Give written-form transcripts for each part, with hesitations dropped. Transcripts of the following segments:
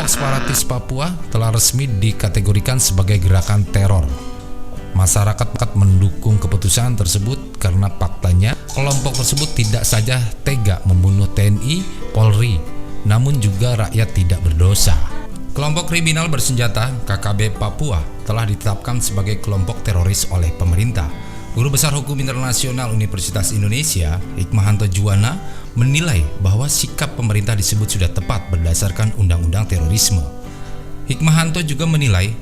Kelompok separatis Papua telah resmi dikategorikan sebagai gerakan teror. Masyarakat mendukung keputusan tersebut karena faktanya kelompok tersebut tidak saja tega membunuh TNI, Polri, namun juga rakyat tidak berdosa. Kelompok kriminal bersenjata KKB Papua telah ditetapkan sebagai kelompok teroris oleh pemerintah. Guru Besar Hukum Internasional Universitas Indonesia, Hikmahanto Juwana, menilai bahwa sikap pemerintah disebut sudah tepat berdasarkan Undang-Undang Terorisme. Hikmahanto juga menilai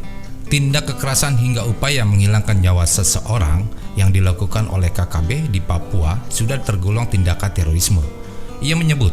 tindak kekerasan hingga upaya menghilangkan nyawa seseorang yang dilakukan oleh KKB di Papua sudah tergolong tindakan terorisme. Ia menyebut,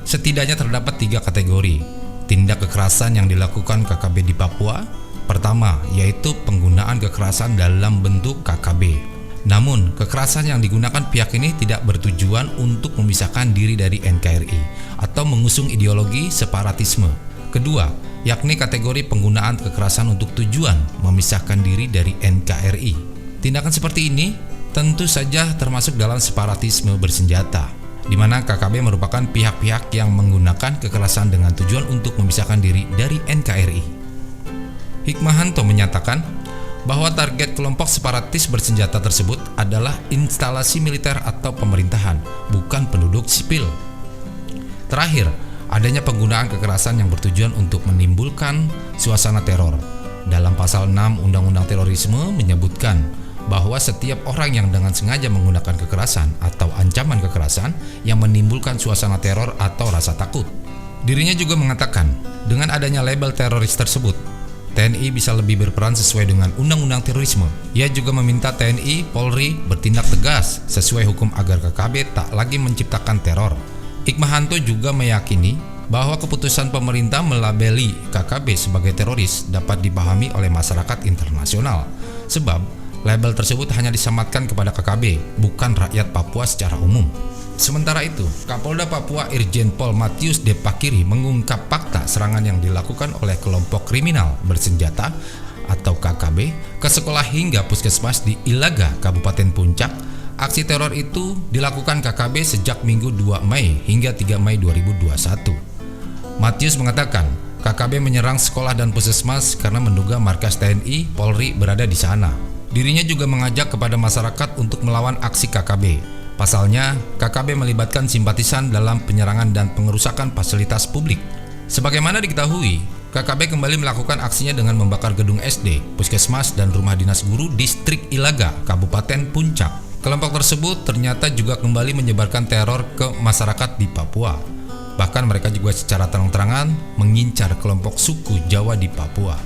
setidaknya terdapat 3 kategori tindak kekerasan yang dilakukan KKB di Papua. Pertama, yaitu penggunaan kekerasan dalam bentuk KKB. Namun, kekerasan yang digunakan pihak ini tidak bertujuan untuk memisahkan diri dari NKRI atau mengusung ideologi separatisme. Kedua, yakni kategori penggunaan kekerasan untuk tujuan memisahkan diri dari NKRI. Tindakan seperti ini tentu saja termasuk dalam separatisme bersenjata, di mana KKB merupakan pihak-pihak yang menggunakan kekerasan dengan tujuan untuk memisahkan diri dari NKRI. Hikmahanto menyatakan bahwa target kelompok separatis bersenjata tersebut adalah instalasi militer atau pemerintahan, bukan penduduk sipil. Terakhir, adanya penggunaan kekerasan yang bertujuan untuk menimbulkan suasana teror. Dalam pasal 6 Undang-Undang Terorisme menyebutkan bahwa setiap orang yang dengan sengaja menggunakan kekerasan atau ancaman kekerasan yang menimbulkan suasana teror atau rasa takut. Dirinya juga mengatakan, dengan adanya label teroris tersebut, TNI bisa lebih berperan sesuai dengan Undang-Undang Terorisme. Ia juga meminta TNI, Polri bertindak tegas sesuai hukum agar KKB tak lagi menciptakan teror. Hikmahanto juga meyakini bahwa keputusan pemerintah melabeli KKB sebagai teroris dapat dipahami oleh masyarakat internasional, sebab label tersebut hanya disematkan kepada KKB, bukan rakyat Papua secara umum. Sementara itu, Kapolda Papua Irjen Pol Matius De Pakiri mengungkap fakta serangan yang dilakukan oleh kelompok kriminal bersenjata atau KKB ke sekolah hingga puskesmas di Ilaga, Kabupaten Puncak. Aksi teror itu dilakukan KKB sejak Minggu 2 Mei hingga 3 Mei 2021. Matius mengatakan, KKB menyerang sekolah dan puskesmas karena menduga markas TNI, Polri berada di sana. Dirinya juga mengajak kepada masyarakat untuk melawan aksi KKB. Pasalnya, KKB melibatkan simpatisan dalam penyerangan dan pengerusakan fasilitas publik. Sebagaimana diketahui, KKB kembali melakukan aksinya dengan membakar gedung SD, puskesmas, dan rumah dinas guru distrik Ilaga, Kabupaten Puncak. Kelompok tersebut ternyata juga kembali menyebarkan teror ke masyarakat di Papua. Bahkan mereka juga secara terang-terangan mengincar kelompok suku Jawa di Papua.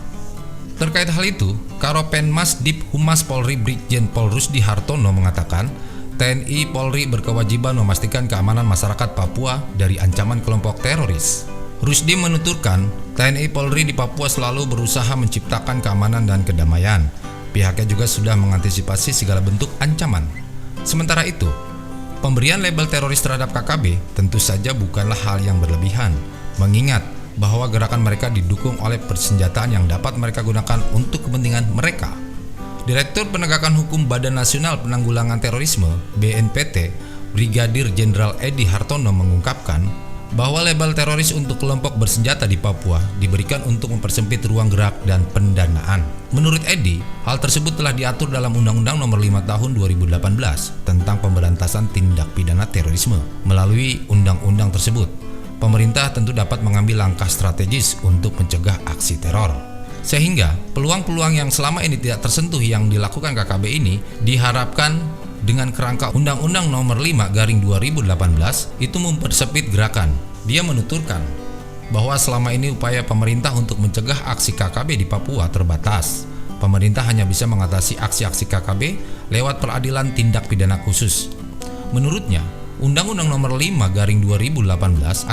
Terkait hal itu, Karopenmas Dip Humas Polri Brigjen Pol Rusdi Hartono mengatakan, TNI Polri berkewajiban memastikan keamanan masyarakat Papua dari ancaman kelompok teroris. Rusdi menuturkan, TNI Polri di Papua selalu berusaha menciptakan keamanan dan kedamaian. Pihaknya juga sudah mengantisipasi segala bentuk ancaman. Sementara itu, pemberian label teroris terhadap KKB tentu saja bukanlah hal yang berlebihan, mengingat bahwa gerakan mereka didukung oleh persenjataan yang dapat mereka gunakan untuk kepentingan mereka. Direktur Penegakan Hukum Badan Nasional Penanggulangan Terorisme (BNPT), Brigadir Jenderal Edi Hartono mengungkapkan bahwa label teroris untuk kelompok bersenjata di Papua diberikan untuk mempersempit ruang gerak dan pendanaan. Menurut Edi, hal tersebut telah diatur dalam Undang-Undang Nomor 5 Tahun 2018 tentang Pemberantasan Tindak Pidana Terorisme. Melalui undang-undang tersebut, pemerintah tentu dapat mengambil langkah strategis untuk mencegah aksi teror. Sehingga peluang-peluang yang selama ini tidak tersentuh yang dilakukan KKB ini diharapkan dengan kerangka Undang-Undang Nomor 5 Garing 2018 itu mempersempit gerakan. Dia menuturkan bahwa selama ini upaya pemerintah untuk mencegah aksi KKB di Papua terbatas. Pemerintah hanya bisa mengatasi aksi-aksi KKB lewat peradilan tindak pidana khusus. Menurutnya, Undang-Undang Nomor 5 Garing 2018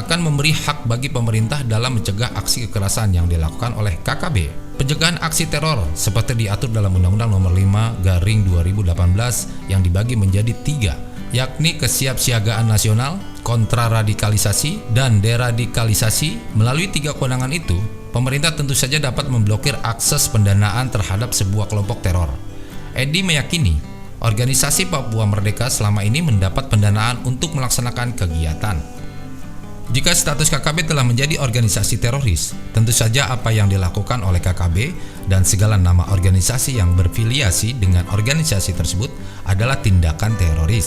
akan memberi hak bagi pemerintah dalam mencegah aksi kekerasan yang dilakukan oleh KKB. Pencegahan aksi teror seperti diatur dalam Undang-Undang Nomor 5 Garing 2018 yang dibagi menjadi 3, yakni kesiapsiagaan nasional, kontraradikalisasi, dan deradikalisasi. Melalui 3 kewenangan itu, pemerintah tentu saja dapat memblokir akses pendanaan terhadap sebuah kelompok teror. Edi meyakini organisasi Papua Merdeka selama ini mendapat pendanaan untuk melaksanakan kegiatan. Jika status KKB telah menjadi organisasi teroris, tentu saja apa yang dilakukan oleh KKB dan segala nama organisasi yang berfiliasi dengan organisasi tersebut adalah tindakan teroris.